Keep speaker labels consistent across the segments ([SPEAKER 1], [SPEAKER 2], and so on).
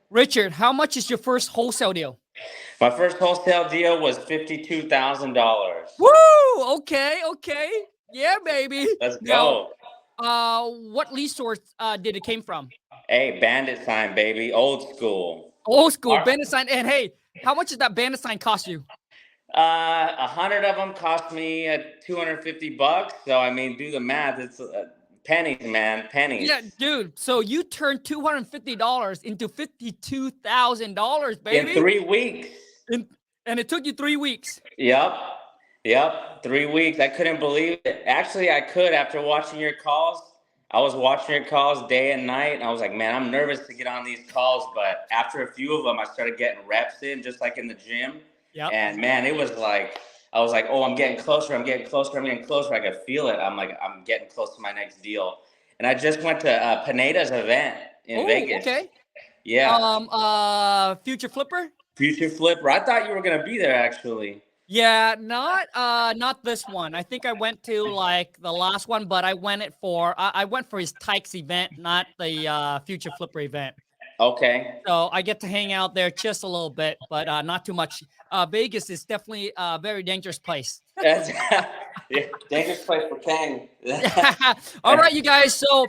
[SPEAKER 1] Richard, how much is your first wholesale deal?
[SPEAKER 2] My first wholesale deal was $52,000.
[SPEAKER 1] Woo! Okay, okay. Yeah, baby.
[SPEAKER 2] Let's
[SPEAKER 1] Now,
[SPEAKER 2] go.
[SPEAKER 1] what lead source did it came from?
[SPEAKER 2] Hey, bandit sign, baby. Old school.
[SPEAKER 1] Old school
[SPEAKER 2] Our,
[SPEAKER 1] bandit sign. And hey, how much did that bandit sign cost you?
[SPEAKER 2] 100 of them cost me $250. So, I mean, do the math. It's pennies, man.
[SPEAKER 1] Yeah,
[SPEAKER 2] Pennies.
[SPEAKER 1] dude. So you turned $250 into $52,000,
[SPEAKER 2] In
[SPEAKER 1] baby.
[SPEAKER 2] 3 weeks.
[SPEAKER 1] And, and it took you 3 weeks.
[SPEAKER 2] Yep. Yep. 3 weeks. I couldn't believe it. Actually, I could after watching your calls. I was watching your calls day and night, and I was like, man, I'm nervous to get on these calls. But after a few of them, I started getting reps in, just like in the gym.
[SPEAKER 1] Yep.
[SPEAKER 2] And man, it was like, I was like, oh, I'm getting closer. I'm getting closer. I'm getting closer. I could feel it. I'm like, I'm getting close to my next deal. And I just went to Pineda's event in
[SPEAKER 1] Oh,
[SPEAKER 2] Vegas.
[SPEAKER 1] okay.
[SPEAKER 2] Yeah.
[SPEAKER 1] Future Flipper?
[SPEAKER 2] Future Flipper. I thought you were going to be there, actually.
[SPEAKER 1] Yeah, not this one. I think I went to like the last one, but I went for his Tykes event, not the Future Flipper event.
[SPEAKER 2] Okay.
[SPEAKER 1] So I get to hang out there just a little bit, but not too much. Vegas is definitely a very dangerous place.
[SPEAKER 2] That's yeah, dangerous place for Kang.
[SPEAKER 1] All right, you guys. So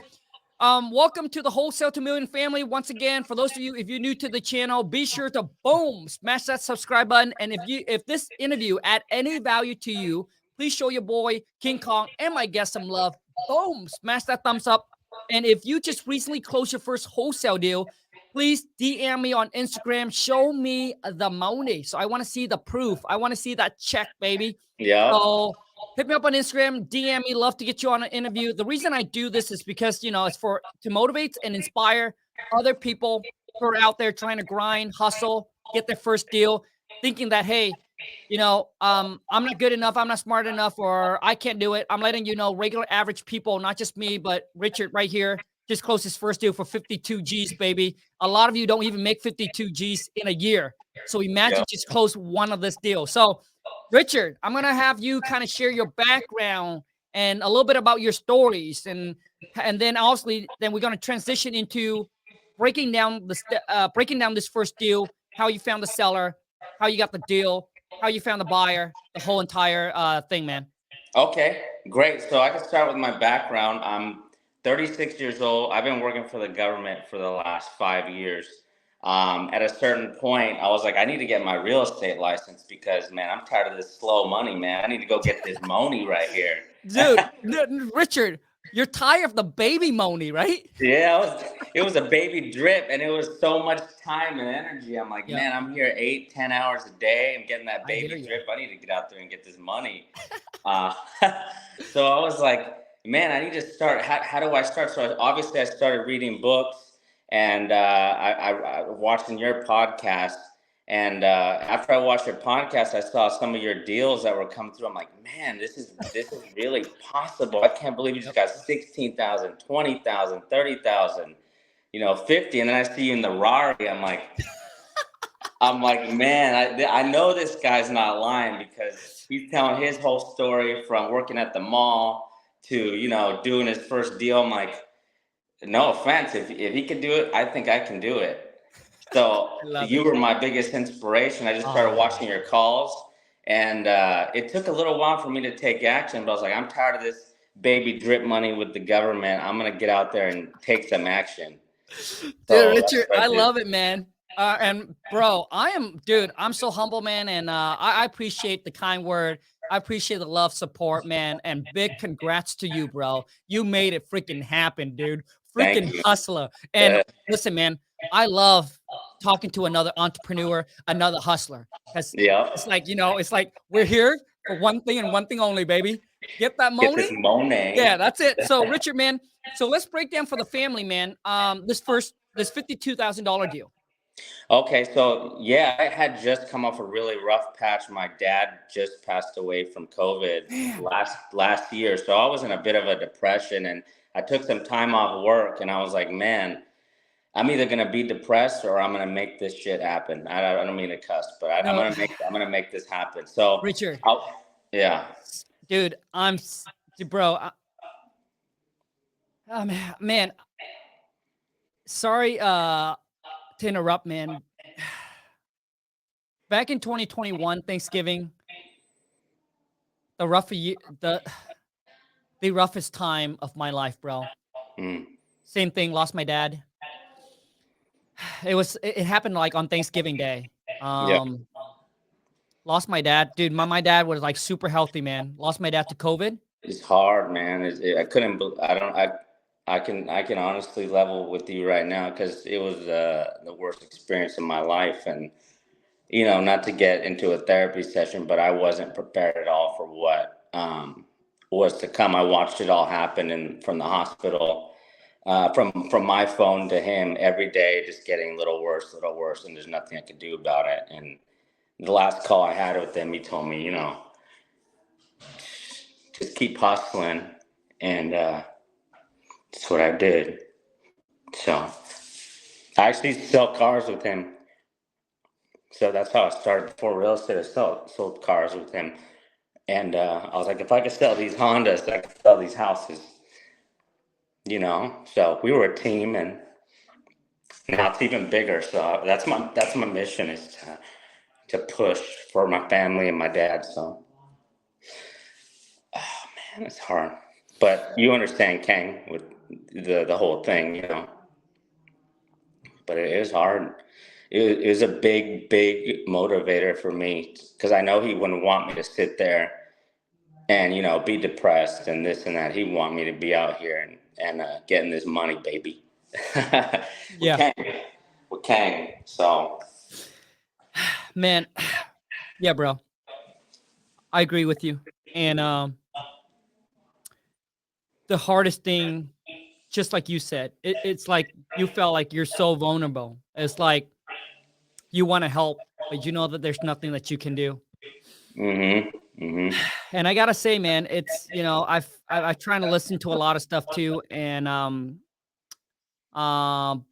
[SPEAKER 1] welcome to the Wholesale to Million family. Once again, for those of you, if you're new to the channel, be sure to boom, smash that subscribe button. And if this interview add any value to you, please show your boy King Kong and my guest some love. Boom, smash that thumbs up. And if you just recently closed your first wholesale deal, please DM me on Instagram. Show me the money. So I want to see the proof. I want to see that check, baby.
[SPEAKER 2] Yeah.
[SPEAKER 1] So hit me up on Instagram, DM me. Love to get you on an interview. The reason I do this is because it's to motivate and inspire other people who are out there trying to grind, hustle, get their first deal, thinking that hey, I'm not good enough, I'm not smart enough, or I can't do it. I'm letting you know, regular average people, not just me, but Richard right here, just closed his first deal for 52 G's, baby. A lot of you don't even make 52 G's in a year. So imagine just close one of this deal. So Richard, I'm gonna have you kind of share your background and a little bit about your stories, and then also then we're gonna transition into breaking down this first deal, how you found the seller, how you got the deal, how you found the buyer, the whole entire thing, man.
[SPEAKER 2] Okay, great. So I can start with my background. I'm 36 years old. I've been working for the government for the last 5 years. At a certain point, I was like, I need to get my real estate license because, man, I'm tired of this slow money, man. I need to go get this money right here.
[SPEAKER 1] Dude, Richard, you're tired of the baby money, right?
[SPEAKER 2] Yeah, it was a baby drip, and it was so much time and energy. I'm like,
[SPEAKER 1] Yeah,
[SPEAKER 2] man, I'm here 8, 10 hours a day. I'm getting that
[SPEAKER 1] I hear
[SPEAKER 2] baby
[SPEAKER 1] you.
[SPEAKER 2] drip. I need to get out there and get this money. Uh, so I was like, man, I need to start. How do I start? So obviously, I started reading books, and I watching your podcast. And after I watched your podcast, I saw some of your deals that were coming through. I'm like, man, this is really possible. I can't believe you just got 16,000, 20,000, 30,000, 50. And then I see you in the Rari. I'm like, man, I know this guy's not lying because he's telling his whole story from working at the mall to, doing his first deal. I'm like, no offense, if he can do it, I think I can do it. So
[SPEAKER 1] I love
[SPEAKER 2] you
[SPEAKER 1] it.
[SPEAKER 2] were my biggest inspiration. I just started watching your calls, and it took a little while for me to take action. But I was like, I'm tired of this baby drip money with the government. I'm gonna get out there and take some action.
[SPEAKER 1] Dude,
[SPEAKER 2] So that's
[SPEAKER 1] Richard,
[SPEAKER 2] what
[SPEAKER 1] I
[SPEAKER 2] I did.
[SPEAKER 1] love it, man. And bro, I'm so humble, man. And I appreciate the kind word. I appreciate the love, support, man. And big congrats to you, bro. You made it freaking happen, dude.
[SPEAKER 2] Thank
[SPEAKER 1] Freaking
[SPEAKER 2] you.
[SPEAKER 1] hustler. And listen, man, I love talking to another entrepreneur, another hustler. Because
[SPEAKER 2] Yeah.
[SPEAKER 1] it's like we're here for one thing and one thing only, baby. Get that
[SPEAKER 2] Get this
[SPEAKER 1] money. Yeah,
[SPEAKER 2] Monet.
[SPEAKER 1] that's it. So Richard, man, so let's break down for the family, man. This $52,000 deal.
[SPEAKER 2] Okay, so yeah, I had just come off a really rough patch. My dad just passed away from COVID
[SPEAKER 1] Damn.
[SPEAKER 2] last year, so I was in a bit of a depression, and I took some time off work, and I was like, man, I'm either gonna be depressed or I'm gonna make this shit happen. I don't mean to cuss, but I'm
[SPEAKER 1] No,
[SPEAKER 2] gonna make this happen. So,
[SPEAKER 1] Richard,
[SPEAKER 2] yeah,
[SPEAKER 1] dude, bro. Man, sorry. to interrupt, man. Back in 2021, Thanksgiving, the rough year, the roughest time of my life, bro.
[SPEAKER 2] Mm.
[SPEAKER 1] Same thing, lost my dad. It happened like on Thanksgiving Day.
[SPEAKER 2] Yeah.
[SPEAKER 1] Lost my dad. Dude, my dad was like super healthy, man. Lost my dad to COVID.
[SPEAKER 2] It's hard, man. I couldn't. I don't. I can honestly level with you right now because it was the worst experience of my life, and not to get into a therapy session, but I wasn't prepared at all for what was to come. I watched it all happen, and from the hospital, from my phone to him every day, just getting a little worse, and there's nothing I could do about it. And the last call I had with him, he told me, just keep hustling, and that's what I did. So I actually sell cars with him. So that's how I started before real estate. I sold cars with him. And I was like, if I could sell these Hondas, I could sell these houses. So we were a team, and now it's even bigger. So that's my mission, is to push for my family and my dad. So, oh man, it's hard. But you understand, Kang, with the whole thing. But it is hard. It was a big, big motivator for me because I know he wouldn't want me to sit there and be depressed and this and that. He want me to be out here and getting this money, baby.
[SPEAKER 1] Yeah,
[SPEAKER 2] with Kang. So
[SPEAKER 1] man. Yeah, bro. I agree with you. And the hardest thing, just like you said, it's like you felt like you're so vulnerable. It's like you want to help, but you know that there's nothing that you can do. And I gotta say, man, it's I trying to listen to a lot of stuff too, and but I'm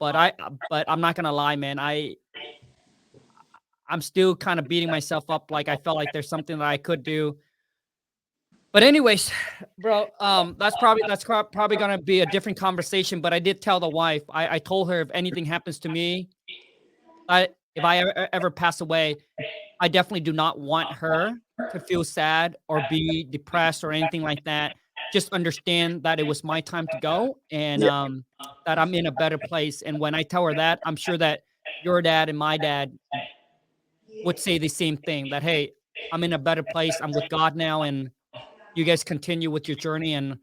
[SPEAKER 1] not gonna lie, man. I'm still kind of beating myself up. Like I felt like there's something that I could do. But anyways, bro, that's probably gonna be a different conversation. But I did tell the wife. I told her if anything happens to me, if I ever pass away, I definitely do not want her to feel sad or be depressed or anything like that. Just understand that it was my time to go, and
[SPEAKER 2] yeah,
[SPEAKER 1] that I'm in a better place. And when I tell her that, I'm sure that your dad and my dad would say the same thing, that, hey, I'm in a better place. I'm with God now, and you guys continue with your journey and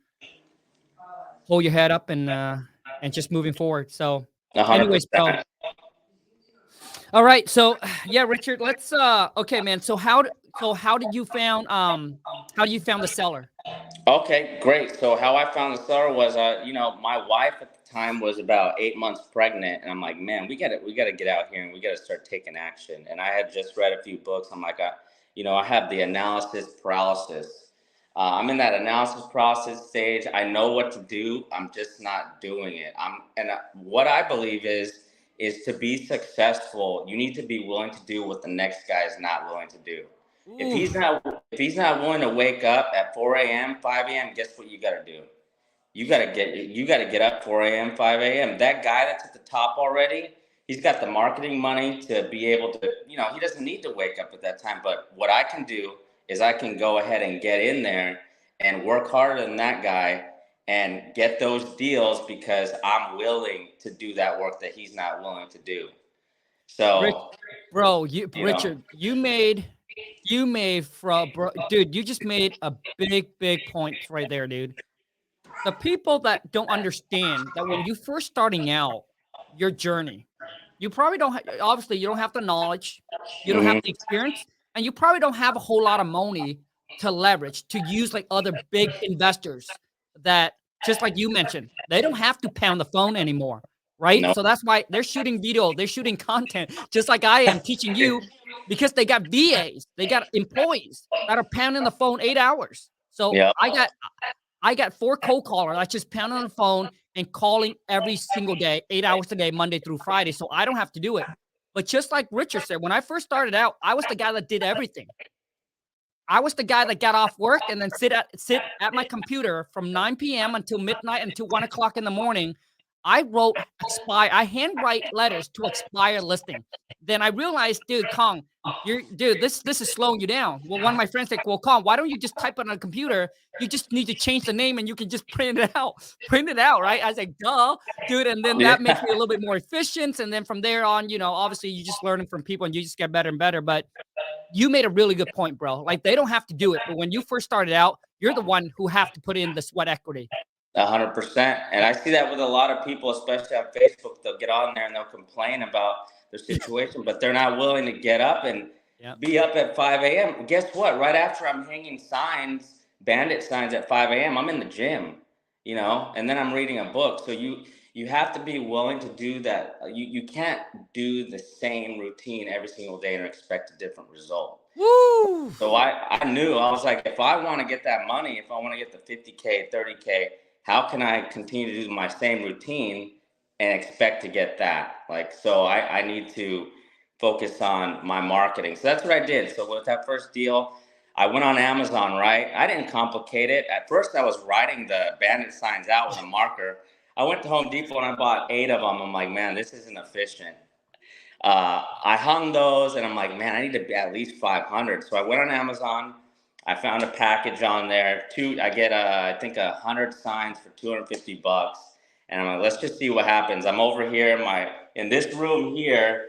[SPEAKER 1] hold your head up and just moving forward. So, anyways, bro.
[SPEAKER 2] 100%.
[SPEAKER 1] All right. So, yeah, Richard, let's okay, man. So how did you found the seller?
[SPEAKER 2] Okay, great. So how I found the seller was, my wife at the time was about 8 months pregnant, and I'm like, man, we gotta get out here and we gotta start taking action. And I had just read a few books. I'm like, I have the analysis paralysis. I'm in that analysis process stage. I know what to do. I'm just not doing it. What I believe is to be successful, you need to be willing to do what the next guy is not willing to do. If
[SPEAKER 1] Ooh,
[SPEAKER 2] he's not willing to wake up at 4 a.m., 5 a.m., guess what you got to do? You got to get up 4 a.m., 5 a.m. That guy that's at the top already, he's got the marketing money to be able to, he doesn't need to wake up at that time. But what I can do is I can go ahead and get in there and work harder than that guy and get those deals because I'm willing to do that work that he's not willing to do.
[SPEAKER 1] Rich,
[SPEAKER 2] So,
[SPEAKER 1] bro,
[SPEAKER 2] you know,
[SPEAKER 1] Richard, dude, you just made a big point right there, dude. The people that don't understand that when you first starting out your journey, you probably don't obviously you don't have the knowledge, you don't have
[SPEAKER 2] mhm,
[SPEAKER 1] the experience, and you probably don't have a whole lot of money to leverage to use like other big investors that, just like you mentioned, they don't have to pound the phone anymore, right?
[SPEAKER 2] no,
[SPEAKER 1] So that's why they're shooting video, they're shooting content, just like I am teaching you, because they got VAs, they got employees that are pounding the phone 8 hours. So
[SPEAKER 2] yeah,
[SPEAKER 1] I got 4 cold callers. I just pound on the phone and calling every single day, 8 hours a day, Monday through Friday. So I don't have to do it. But just like Richard said, when I first started out, I was the guy that did everything. I was the guy that got off work and then sit at my computer from 9 p.m. until midnight, until 1 o'clock in the morning, I handwrite letters to expire listing. Then I realized, dude, Kong, this is slowing you down. Well, one of my friends said, well, Kong, why don't you just type it on a computer? You just need to change the name and you can just print it out. Print it out, right? I was like, duh, dude. And then that makes me a little bit more efficient. And then from there on, obviously you just learning from people and you just get better and better. But you made a really good point, bro. Like they don't have to do it. But when you first started out, you're the one who have to put in the sweat equity.
[SPEAKER 2] 100%. And I see that with a lot of people, especially on Facebook. They'll get on there and they'll complain about their situation, but they're not willing to get up and be up at 5 a.m. Guess what? Right after I'm hanging signs, bandit signs at 5 a.m., I'm in the gym, and then I'm reading a book. So you have to be willing to do that. You can't do the same routine every single day and expect a different result.
[SPEAKER 1] Woo!
[SPEAKER 2] So I knew, I was like, if I want to get that money, if I want to get the 50K, 30K, how can I continue to do my same routine and expect to get that? So I need to focus on my marketing. So that's what I did. So with that first deal, I went on Amazon, right? I didn't complicate it. At first, I was writing the bandit signs out with a marker. I went to Home Depot and I bought 8 of them. I'm like, man, this isn't efficient. I hung those and I'm like, man, I need to be at least 500. So I went on Amazon. I found a package on there. I get I think 100 signs for $250. And I'm like, let's just see what happens. I'm over here in this room here,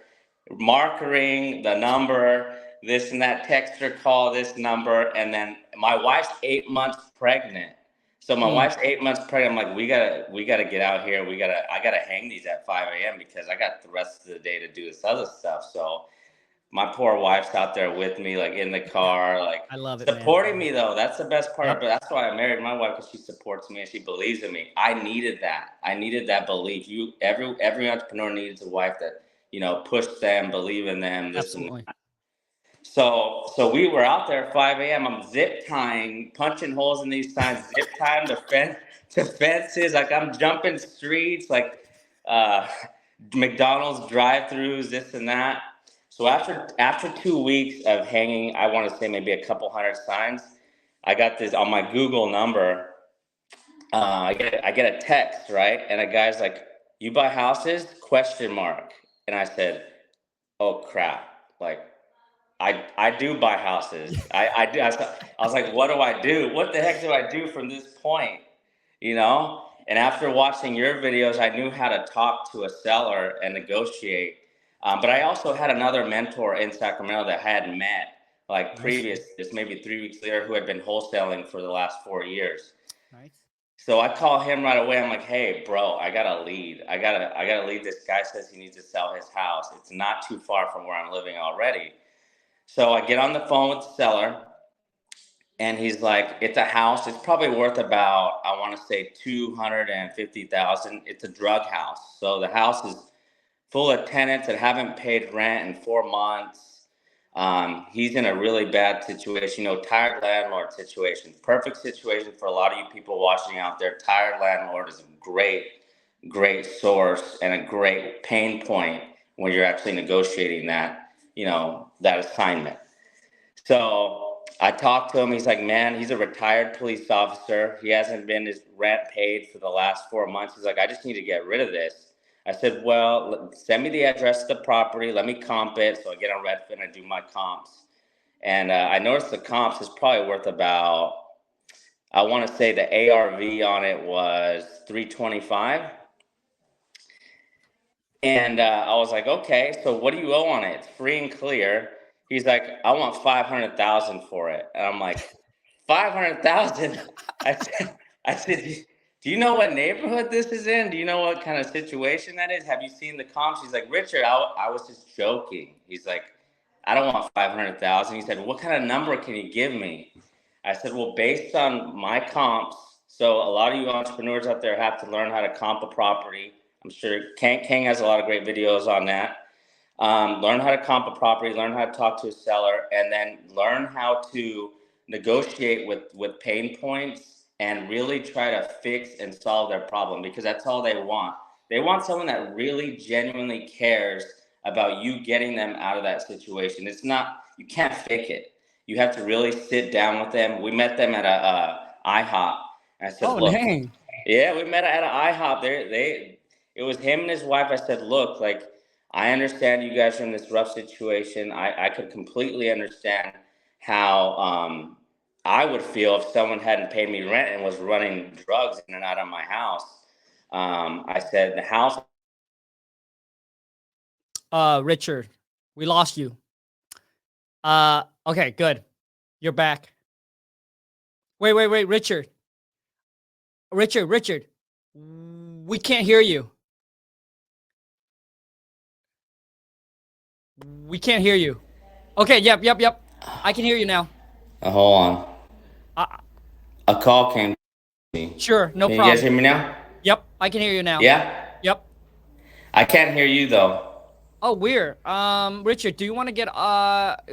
[SPEAKER 2] marking the number, this and that, texter call this number. And then my wife's 8 months pregnant. So my wife's 8 months pregnant. I'm like, we gotta get out here. I gotta hang these at 5 a.m. because I got the rest of the day to do this other stuff. So my poor wife's out there with me, like in the car, like
[SPEAKER 1] I love it,
[SPEAKER 2] supporting me though. That's the best part.
[SPEAKER 1] Yep.
[SPEAKER 2] But that's why I married my wife, because she supports me and she believes in me. I needed that. I needed that belief. Every entrepreneur needs a wife that push them, believe in them.
[SPEAKER 1] Absolutely.
[SPEAKER 2] So we were out there at 5 a.m. I'm zip tying, punching holes in these signs, zip tying to fences. Like I'm jumping streets, like McDonald's drive-throughs, this and that. So after 2 weeks of hanging, I want to say maybe a couple hundred signs, I got this on my Google number. I get a text, right? And a guy's like, "You buy houses?" ? And I said, "Oh crap! Like, I do buy houses. I do." I was like, "What do I do? What the heck do I do from this point?" And after watching your videos, I knew how to talk to a seller and negotiate. But I also had another mentor in Sacramento that I hadn't met, like just maybe 3 weeks later, who had been wholesaling for the last 4 years.
[SPEAKER 1] Nice.
[SPEAKER 2] So I call him right away. I'm like, "Hey, bro, I got a lead. I got a lead. This guy says he needs to sell his house. It's not too far from where I'm living already." So I get on the phone with the seller, and he's like, "It's a house. It's probably worth about, I want to say, $250,000. It's a drug house. So the house is full of tenants that haven't paid rent in 4 months. He's in a really bad situation, tired landlord situation. Perfect situation for a lot of you people watching out there. Tired landlord is a great source and a great pain point when you're actually negotiating that assignment." So I talked to him. He's like, "Man, he's a retired police officer. He hasn't been his rent paid for the last 4 months. He's like, I just need to get rid of this." I said, "Well, send me the address of the property. Let me comp it." So I get on Redfin, I do my comps. And I noticed the comps is probably worth about, I want to say the ARV on it was 325. And I was like, "Okay, so what do you owe on it? It's free and clear." He's like, "I want 500,000 for it." And I'm like, 500,000? I said, "Do you know what neighborhood this is in? Do you know what kind of situation that is? Have you seen the comps?" He's like, "Richard, I was just joking." He's like, "I don't want 500,000. He said, "What kind of number can you give me?" I said, "Well, based on my comps." So a lot of you entrepreneurs out there have to learn how to comp a property. I'm sure King has a lot of great videos on that. Learn how to comp a property, learn how to talk to a seller, and then learn how to negotiate with pain points and really try to fix and solve their problem, because that's all they want. They want someone that really genuinely cares about you getting them out of that situation. You can't fake it. You have to really sit down with them. We met them at a IHOP. And I said, "Look,
[SPEAKER 1] dang.
[SPEAKER 2] yeah, we met at an IHOP. it was him and his wife. I said, look, like, I understand you guys are in this rough situation. I could completely understand how I would feel if someone hadn't paid me rent and was running drugs in and out of my house. I said, the house.
[SPEAKER 1] Richard, we lost you. Okay, good. You're back. Wait, Richard. Richard. We can't hear you. We can't hear you. Okay, yep. I can hear you now.
[SPEAKER 2] Hold on.
[SPEAKER 1] Uh,
[SPEAKER 2] A call came to me.
[SPEAKER 1] Sure, no
[SPEAKER 2] Can
[SPEAKER 1] problem.
[SPEAKER 2] you guys hear me now?
[SPEAKER 1] Yep, I can hear you now.
[SPEAKER 2] Yeah?
[SPEAKER 1] Yep.
[SPEAKER 2] I can't hear you though.
[SPEAKER 1] Oh, weird. Richard, do you want to get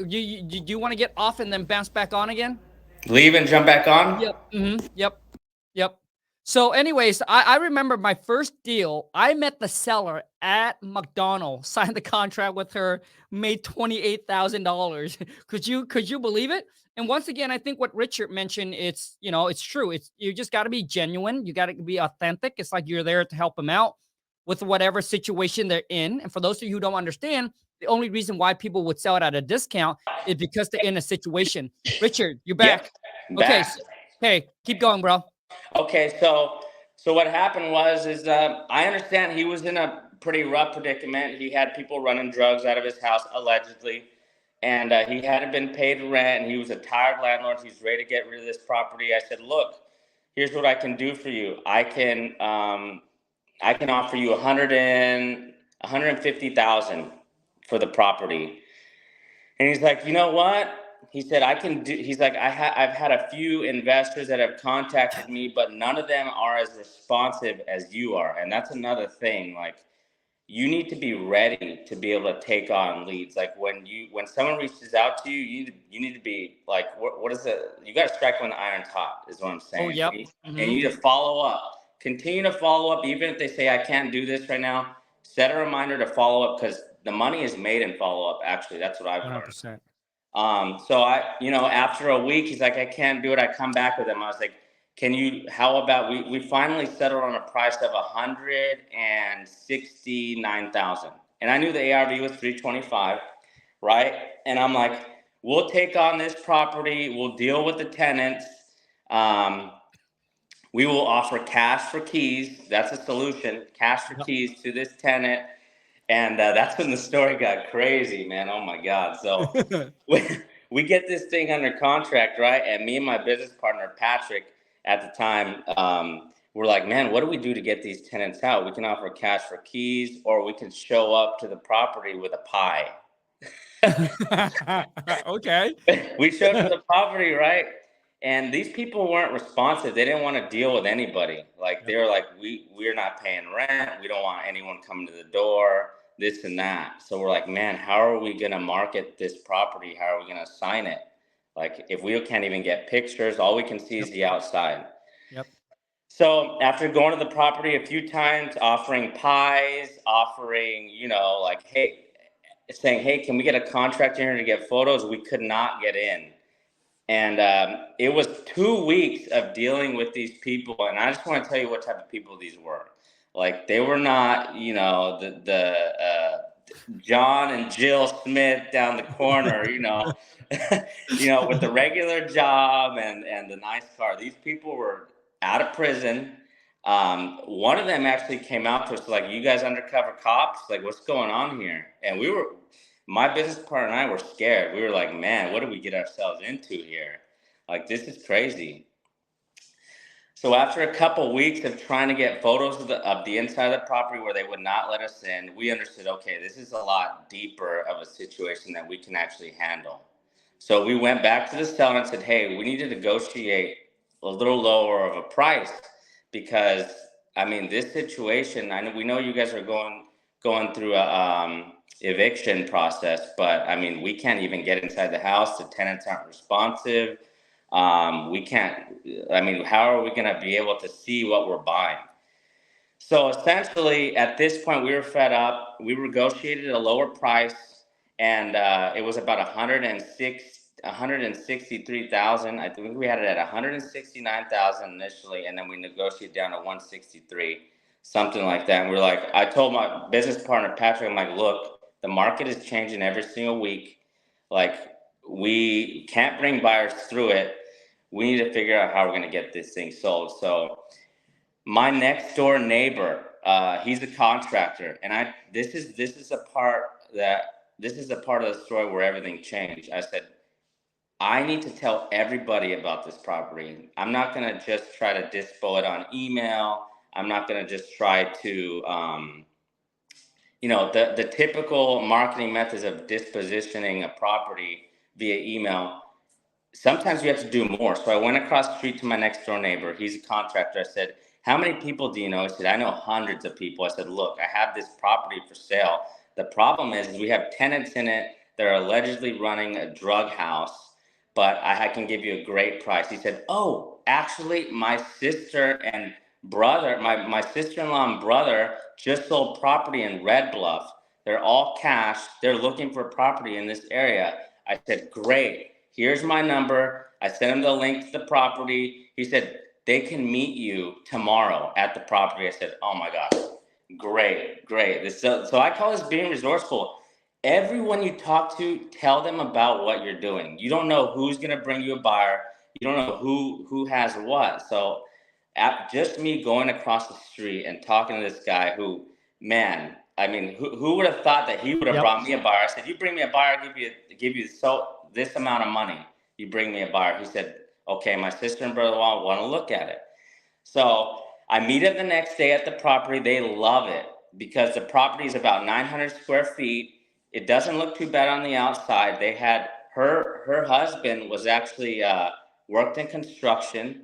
[SPEAKER 1] do you want to get off and then bounce back on again?
[SPEAKER 2] Leave and jump back on?
[SPEAKER 1] Yep. Yep. So anyways, I remember my first deal. I met the seller at McDonald's, signed the contract with her, made $28,000. Could you believe it? And once again, I think what Richard mentioned, it's, it's true. It's, you just got to be genuine. You got to be authentic. It's like you're there to help them out with whatever situation they're in. And for those of you who don't understand, the only reason why people would sell it at a discount is because they're in a situation. Richard, you're back.
[SPEAKER 2] Yep,
[SPEAKER 1] Okay.
[SPEAKER 2] back.
[SPEAKER 1] Hey, keep going, bro.
[SPEAKER 2] Okay, so what happened was I understand he was in a pretty rough predicament. He had people running drugs out of his house allegedly, and he hadn't been paid rent, and he was a tired landlord. He's ready to get rid of this property. I said, look, here's what I can do for you. I can offer you 150,000 for the property. And he's like, you know what? He said, I can do, he's like, I've had a few investors that have contacted me, but none of them are as responsive as you are. And that's another thing. Like, you need to be ready to be able to take on leads. Like when someone reaches out to you, you need to be like, what is it? You got to strike when the iron's hot is what I'm saying.
[SPEAKER 1] Oh, yep.
[SPEAKER 2] And you need to follow up, continue to follow up. Even if they say, I can't do this right now, set a reminder to follow up, because the money is made in follow up. Actually, that's what I've
[SPEAKER 1] 100%.
[SPEAKER 2] learned. So after a week, he's like, I can't do it. I come back with him. I was like, how about we finally settled on a price of 169,000. And I knew the ARV was 325, right? And I'm like, we'll take on this property. We'll deal with the tenants. We will offer cash for keys. That's a solution. Cash for keys to this tenant. And that's when the story got crazy, man. Oh my God. So we get this thing under contract, right? And me and my business partner, Patrick, at the time, we're like, man, what do we do to get these tenants out? We can offer cash for keys, or we can show up to the property with a pie.
[SPEAKER 1] Okay.
[SPEAKER 2] We showed up to the property, right? And these people weren't responsive. They didn't want to deal with anybody. Like, they were like, we're not paying rent. We don't want anyone coming to the door, this and that. So we're like, man, how are we going to market this property? How are we going to sign it? Like, if we can't even get pictures, all we can see is the outside.
[SPEAKER 1] Yep.
[SPEAKER 2] So after going to the property a few times, offering pies, offering, like, hey, saying, hey, can we get a contractor here to get photos? We could not get in. And it was 2 weeks of dealing with these people. And I just want to tell you what type of people these were. Like, they were not, the John and Jill Smith down the corner, with the regular job and the nice car. These people were out of prison. One of them actually came out to us like, you guys undercover cops? Like, what's going on here? And my business partner and I were scared. We were like, man, what did we get ourselves into here? Like, this is crazy. So after a couple weeks of trying to get photos of the inside of the property where they would not let us in, we understood, okay, this is a lot deeper of a situation that we can actually handle. So we went back to the seller and said, hey, we need to negotiate a little lower of a price, because, I mean, this situation, we know you guys are going through a eviction process, but I mean, we can't even get inside the house. The tenants aren't responsive. We can't, I mean, how are we going to be able to see what we're buying? So essentially, at this point, we were fed up. We negotiated a lower price, and it was about 163,000. I think we had it at 169,000 initially, and then we negotiated down to 163. something like that. And we're like, I told my business partner, Patrick, I'm like, look, the market is changing every single week. Like, we can't bring buyers through it. We need to figure out how we're going to get this thing sold. So my next door neighbor, he's a contractor, and this is a part of the story where everything changed. I said, I need to tell everybody about this property. I'm not going to just try to dispo it on email. I'm not going to just try to, the typical marketing methods of dispositioning a property via email. Sometimes you have to do more. So I went across the street to my next door neighbor. He's a contractor. I said, how many people do you know? He said, I know hundreds of people. I said, look, I have this property for sale. The problem is we have tenants in it that are allegedly running a drug house, but I can give you a great price. He said, oh, actually, my sister and brother, my sister-in-law and brother just sold property in Red Bluff. They're all cash. They're looking for property in this area. I said, great. Here's my number. I sent him the link to the property. He said, they can meet you tomorrow at the property. I said, oh my gosh, great. So I call this being resourceful. Everyone you talk to, tell them about what you're doing. You don't know who's going to bring you a buyer. You don't know who has what. So just me going across the street and talking to this guy who, man, I mean, who would have thought that he would have brought me a buyer? I said, you bring me a buyer, give you this amount of money. You bring me a buyer. He said, okay, my sister and brother-in-law want to look at it. So I meet him the next day at the property. They love it because the property is about 900 square feet. It doesn't look too bad on the outside. They had her husband was actually worked in construction,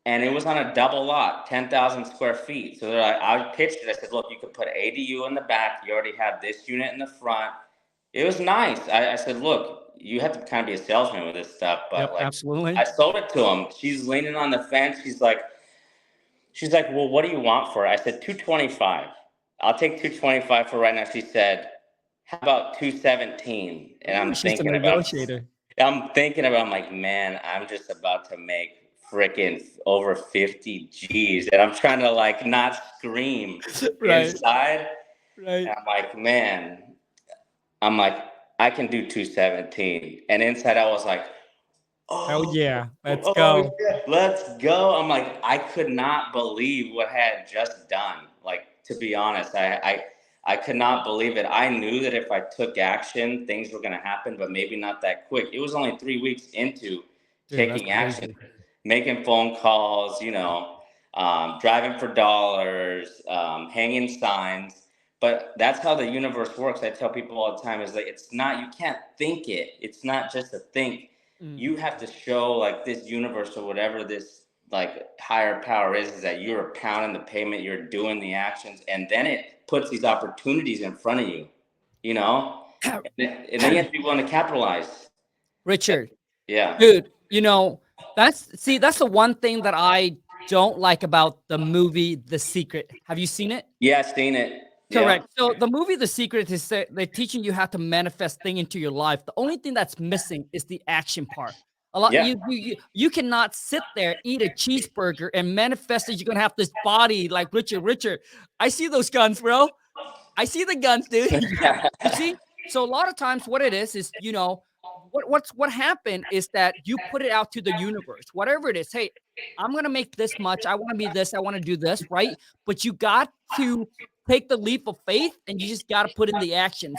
[SPEAKER 2] and it was on a double lot, 10,000 square feet. So they're like, I pitched it. I said, look, you could put ADU in the back. You already have this unit in the front. It was nice. I said, look, you have to kind of be a salesman with this stuff, but
[SPEAKER 1] absolutely.
[SPEAKER 2] I sold it to him. She's leaning on the fence. She's like, well, what do you want for it? I said, 225. I'll take 225 for right now. She said, how about 217? And I'm thinking about, I'm like, man, I'm just about to make freaking over 50 G's, and I'm trying to like not scream inside. Right. And I'm like, man, I can do 217. And inside I was like,
[SPEAKER 1] oh yeah, let's go.
[SPEAKER 2] Yeah, let's go. I'm like, I could not believe what I had just done. Like, to be honest, I could not believe it. I knew that if I took action, things were going to happen, but maybe not that quick. It was only 3 weeks into taking action, making phone calls, driving for dollars, hanging signs. But that's how the universe works. I tell people all the time is like, it's not, you can't think it. It's not just a think. You have to show like this universe or whatever this like higher power is that you're pounding the pavement, you're doing the actions, and then it puts these opportunities in front of you, and then you have to be willing to capitalize.
[SPEAKER 1] Richard.
[SPEAKER 2] Yeah.
[SPEAKER 1] Dude, that's the one thing that I don't like about the movie The Secret. Have you seen it?
[SPEAKER 2] Yeah, I've seen it.
[SPEAKER 1] Correct. Yeah. So the movie The Secret is they're teaching you how to manifest things into your life. The only thing that's missing is the action part. A lot you cannot sit there, eat a cheeseburger, and manifest that you're gonna have this body like Richard. I see those guns, bro. I see the guns, dude. You see? So a lot of times what it is what happened is that you put it out to the universe, whatever it is. Hey, I'm gonna make this much. I want to be this. I want to do this, right? But you got to take the leap of faith, and you just got to put in the actions,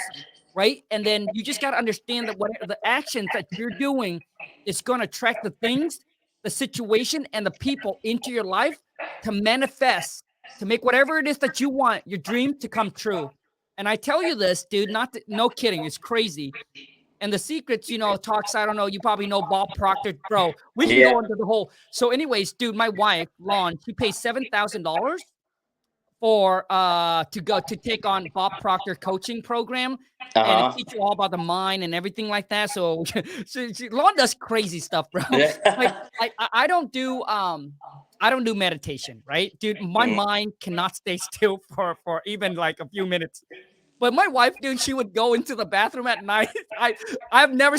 [SPEAKER 1] right? And then you just got to understand that whatever the actions that you're doing is going to attract the things, the situation, and the people into your life to manifest, to make whatever it is that you want, your dream to come true. And I tell you this, dude, no kidding, it's crazy. And The Secrets, talks, I don't know, you probably know Bob Proctor, bro. We can go into the whole. So anyways, dude, my wife, Lon, she pays $7,000 for to take on Bob Proctor coaching program and teach you all about the mind and everything like that. So Lon does crazy stuff, bro. Like I don't do meditation, right? Dude, my mind cannot stay still for even like a few minutes. But my wife, dude, she would go into the bathroom at night. I've never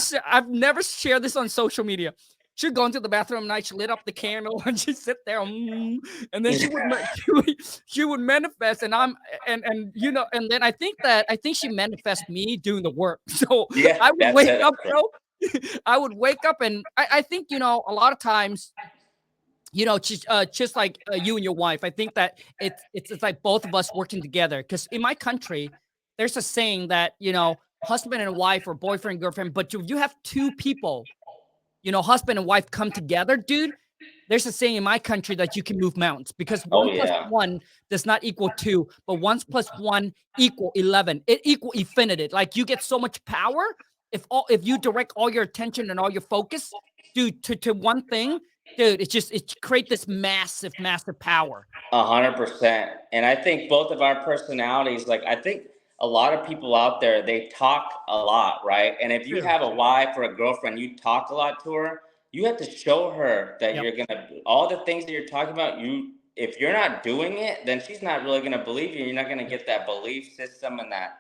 [SPEAKER 1] shared this on social media. she'd go into the bathroom at night, she lit up the candle and she'd sit there, and then she would manifest, and and then I think she manifests me doing the work. So
[SPEAKER 2] Yeah,
[SPEAKER 1] I would
[SPEAKER 2] that's
[SPEAKER 1] wake
[SPEAKER 2] it.
[SPEAKER 1] up, bro. I would wake up, and I think a lot of times, just like you and your wife, I think that it's like both of us working together. Because in my country, there's a saying that husband and wife or boyfriend and girlfriend, but you have two people, husband and wife come together, dude. There's a saying in my country that you can move mountains because one plus one does not equal two, but 1 plus 1 equal 11. It equal infinity. Like you get so much power if you direct all your attention and all your focus, dude, to one thing, dude. It creates this massive power.
[SPEAKER 2] 100%. And I think both of our personalities, like I think a lot of people out there, they talk a lot, right? And if you have a wife or a girlfriend, you talk a lot to her, you have to show her that you're gonna all the things that you're talking about. If you're not doing it, then she's not really gonna believe you. You're not gonna get that belief system and that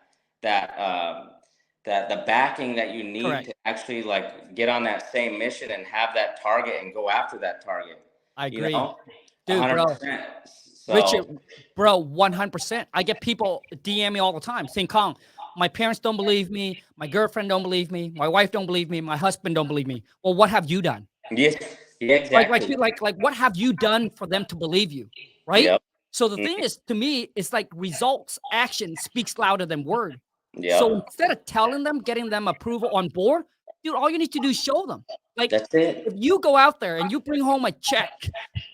[SPEAKER 2] the backing that you need to actually like get on that same mission and have that target and go after that target.
[SPEAKER 1] I agree,
[SPEAKER 2] dude, 100%.
[SPEAKER 1] Bro. So, Richard, bro, 100%. I get people DM me all the time saying, Kong, my parents don't believe me. My girlfriend don't believe me. My wife don't believe me. My husband don't believe me. Well, what have you done?
[SPEAKER 2] Yeah, exactly.
[SPEAKER 1] Like what have you done for them to believe you? Right?
[SPEAKER 2] Yep.
[SPEAKER 1] So the thing is, to me, it's like results, action speaks louder than word.
[SPEAKER 2] Yeah.
[SPEAKER 1] So instead of telling them, getting them approval on board, dude, all you need to do is show them. Like,
[SPEAKER 2] that's it.
[SPEAKER 1] If you go out there and you bring home a check,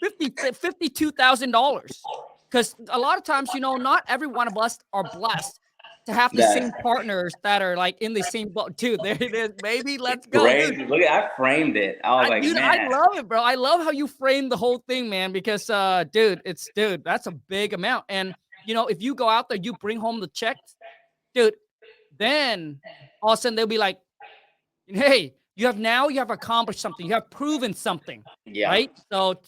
[SPEAKER 1] $52,000, because a lot of times, not every one of us are blessed to have the same partners that are like in the same boat. Dude, there it is, baby. Let's go.
[SPEAKER 2] Dude. Look, I framed it. I was like,
[SPEAKER 1] dude,
[SPEAKER 2] man.
[SPEAKER 1] I love it, bro. I love how you framed the whole thing, man, because dude, that's a big amount. And if you go out there, you bring home the checks, dude, then all of a sudden they'll be like, hey, you have accomplished something. You have proven something.
[SPEAKER 2] Yeah.
[SPEAKER 1] Right. So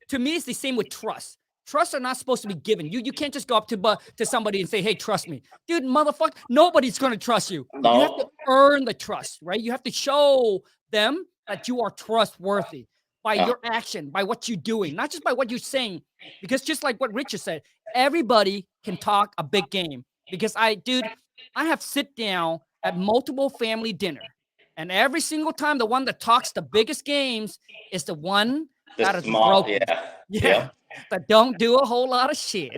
[SPEAKER 1] to me, it's the same with trust. Trusts are not supposed to be given. You can't just go up to somebody and say, hey, trust me. Dude, motherfucker, nobody's going to trust you.
[SPEAKER 2] No.
[SPEAKER 1] You have to earn the trust, right? You have to show them that you are trustworthy by your action, by what you're doing, not just by what you're saying. Because just like what Richard said, everybody can talk a big game. Because I have sit down at multiple family dinner. And every single time, the one that talks the biggest games is the one that is broken. Yeah. That don't do a whole lot of shit.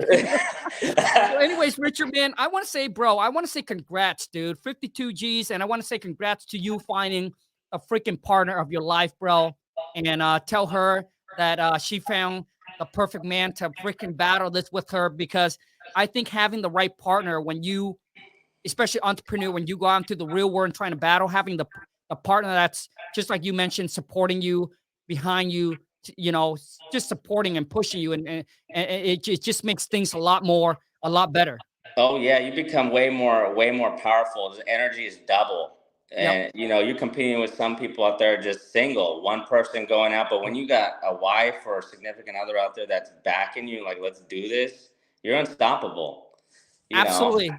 [SPEAKER 1] So anyways, Richard, man, I want to say congrats, dude. 52 G's. And I want to say congrats to you finding a freaking partner of your life, bro. And tell her that she found the perfect man to freaking battle this with her, because I think having the right partner especially entrepreneur, when you go out into the real world and trying to battle, having the partner that's just like you mentioned, supporting you, behind you, just supporting and pushing you, and it just makes things a lot better.
[SPEAKER 2] Oh yeah, you become way more powerful. The energy is double, and you're competing with some people out there just single, one person going out. But when you got a wife or a significant other out there that's backing you, like, let's do this, you're unstoppable.
[SPEAKER 1] Absolutely.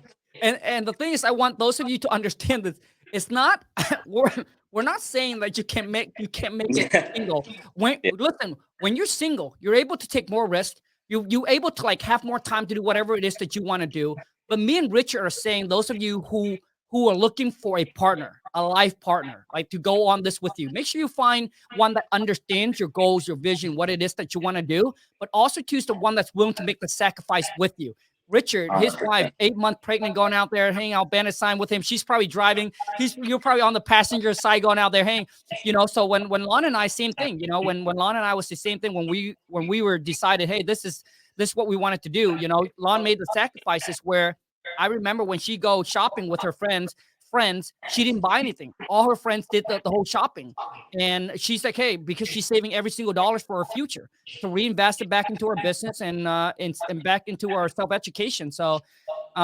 [SPEAKER 1] And the thing is, I want those of you to understand this. It's not we're not saying that you can't make it single. Listen, when you're single, you're able to take more risks. You able to like have more time to do whatever it is that you want to do. But me and Richard are saying, those of you who are looking for a partner, a life partner, like to go on this with you, make sure you find one that understands your goals, your vision, what it is that you want to do, but also choose the one that's willing to make the sacrifice with you. Richard, his wife, 8-month pregnant, going out there, hanging out, bandit sign with him. She's probably driving. You're probably on the passenger side going out there, hanging. So when Lon and I, same thing. When Lon and I was the same thing. When we were decided, hey, this is what we wanted to do. Lon made the sacrifices where I remember when she go shopping with her friends, she didn't buy anything. All her friends did the whole shopping. And she's like, hey, because she's saving every single dollar for her future to reinvest it back into her business and back into our self-education. So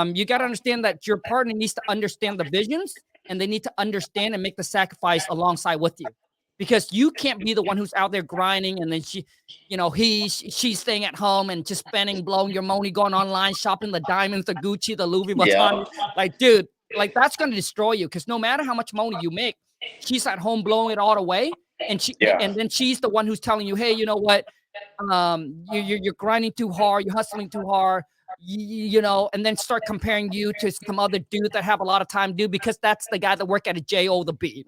[SPEAKER 1] you got to understand that your partner needs to understand the visions, and they need to understand and make the sacrifice alongside with you. Because you can't be the one who's out there grinding, and then she's staying at home and just spending, blowing your money, going online, shopping the diamonds, the Gucci, the Louis Vuitton. Like, dude, like that's going to destroy you, because no matter how much money you make, she's at home blowing it all away. and then she's the one who's telling you, hey, you know what? You're grinding too hard, you're hustling too hard, you know, and then start comparing you to some other dude that have a lot of time, dude, because that's the guy that work at a J.O. the B.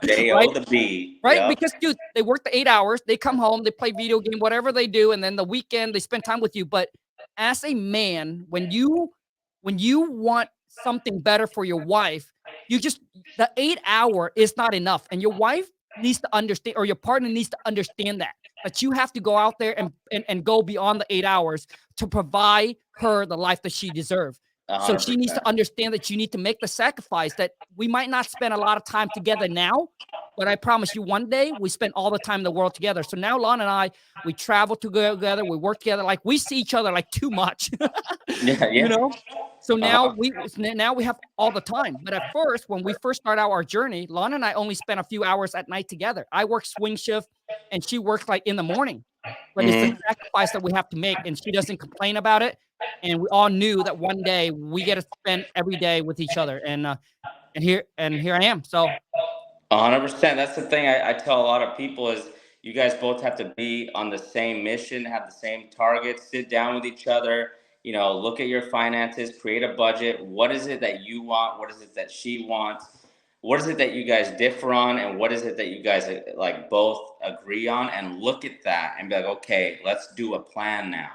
[SPEAKER 2] J.O. the B.
[SPEAKER 1] Right?
[SPEAKER 2] Yep.
[SPEAKER 1] Because, dude, they work the 8 hours, they come home, they play video game, whatever they do, and then the weekend they spend time with you. But as a man, when you want something better for your wife, the 8 hour is not enough. And your wife needs to understand, or your partner needs to understand that you have to go out there and go beyond the 8 hours to provide her the life that she deserves.
[SPEAKER 2] 100%.
[SPEAKER 1] So she needs to understand that you need to make the sacrifice, that we might not spend a lot of time together now, but I promise you one day we spend all the time in the world together. So now Lon and I, we travel together, we work together, like we see each other like too much.
[SPEAKER 2] Yeah.
[SPEAKER 1] You know? So now we have all the time. But at first, when we first start out our journey, Lon and I only spent a few hours at night together. I work swing shift and she works like in the morning. But it's a sacrifice that we have to make, and she doesn't complain about it. And we all knew that one day we get to spend every day with each other. And here I am. So
[SPEAKER 2] 100%. That's the thing I tell a lot of people is you guys both have to be on the same mission, have the same targets, sit down with each other, you know, look at your finances, create a budget. What is it that you want? What is it that she wants? What is it that you guys differ on? And what is it that you guys like both agree on? And look at that and be like, okay, let's do a plan now.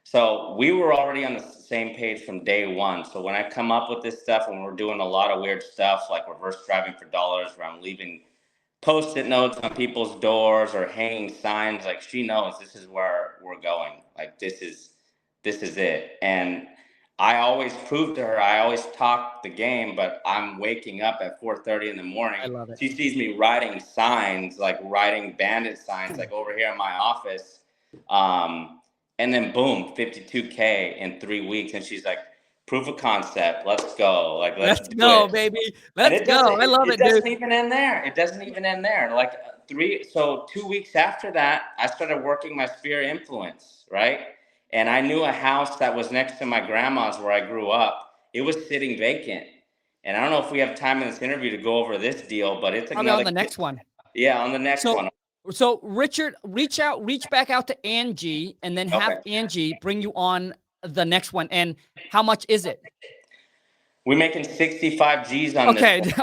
[SPEAKER 2] So we were already on the same page from day one. So when I come up with this stuff, when we're doing a lot of weird stuff, like reverse driving for dollars, where I'm leaving Post-it notes on people's doors or hanging signs, like she knows this is where we're going. Like this is it. And I always prove to her, I always talk the game, but I'm waking up at 4:30 in the morning.
[SPEAKER 1] I love it.
[SPEAKER 2] She sees me writing signs, like writing bandit signs, like over here in my office. And then boom, 52K in 3 weeks. And she's like, proof of concept. Let's go. Like, let's
[SPEAKER 1] go, baby. Let's go. I love it, dude.
[SPEAKER 2] It doesn't even end there. Like 2 weeks after that, I started working my sphere of influence, right? And I knew a house that was next to my grandma's where I grew up. It was sitting vacant. And I don't know if we have time in this interview to go over this deal, but it's
[SPEAKER 1] on the next one.
[SPEAKER 2] Yeah, on the next one.
[SPEAKER 1] So Richard, reach back out to Angie, and then have Angie bring you on the next one. And how much is it?
[SPEAKER 2] We're making 65 G's on this.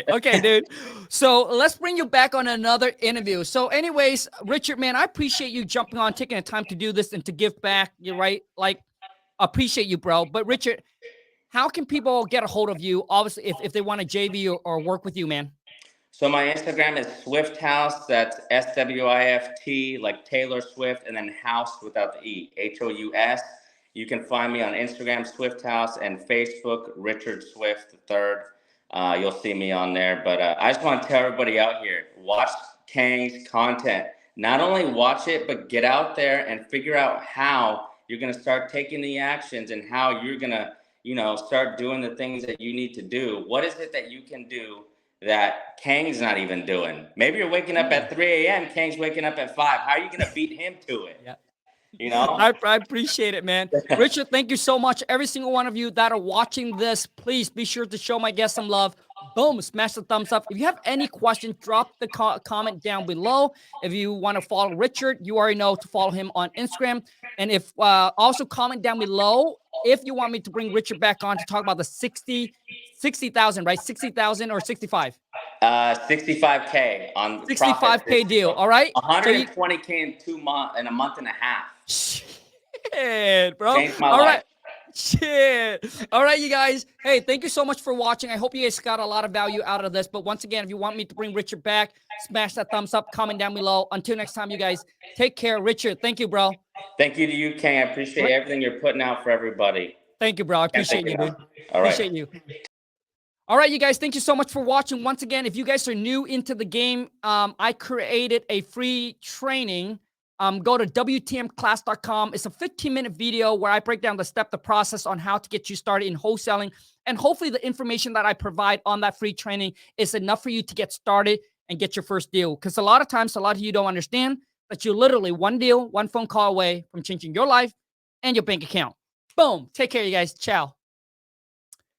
[SPEAKER 1] Okay, dude. So let's bring you back on another interview. So anyways, Richard, man, I appreciate you jumping on, taking the time to do this and to give back. You're right. Like, appreciate you, bro. But Richard, how can people get a hold of you? Obviously, if they want to JV or work with you, man.
[SPEAKER 2] So my Instagram is Swift House. That's SWIFT, like Taylor Swift, and then House without the E, HOUS. You can find me on Instagram, Swift House, and Facebook, Richard Swift III. You'll see me on there. But I just want to tell everybody out here, watch Kang's content. Not only watch it, but get out there and figure out how you're going to start taking the actions and how you're going to, start doing the things that you need to do. What is it that you can do that Kang's not even doing? Maybe you're waking up at 3 a.m. Kang's waking up at 5. How are you going to beat him to it?
[SPEAKER 1] Yeah.
[SPEAKER 2] I
[SPEAKER 1] appreciate it, man. Richard, thank you so much. Every single one of you that are watching this, please be sure to show my guest some love. Boom, smash the thumbs up. If you have any questions, drop the comment down below. If you want to follow Richard, you already know to follow him on Instagram. And if also comment down below if you want me to bring Richard back on to talk about the 60,000, right? 60,000 or 65?
[SPEAKER 2] 65K on
[SPEAKER 1] 65K deal. All right.
[SPEAKER 2] 120K in a month and a half.
[SPEAKER 1] Shit, bro.
[SPEAKER 2] Changed my
[SPEAKER 1] All
[SPEAKER 2] life.
[SPEAKER 1] right. Shit. All right, you guys. Hey, thank you so much for watching. I hope you guys got a lot of value out of this. But once again, if you want me to bring Richard back, smash that thumbs up, comment down below. Until next time, you guys, take care. Richard, thank you, bro.
[SPEAKER 2] Thank you to you, Kang. I appreciate everything you're putting out for everybody.
[SPEAKER 1] Thank you, bro. I appreciate you, dude.
[SPEAKER 2] All right.
[SPEAKER 1] Appreciate you. All right, you guys, thank you so much for watching. Once again, if you guys are new into the game, I created a free training. Go to WTMclass.com. It's a 15-minute video where I break down the process on how to get you started in wholesaling. And hopefully the information that I provide on that free training is enough for you to get started and get your first deal. Because a lot of times, a lot of you don't understand that you're literally one deal, one phone call away from changing your life and your bank account. Boom. Take care, you guys. Ciao.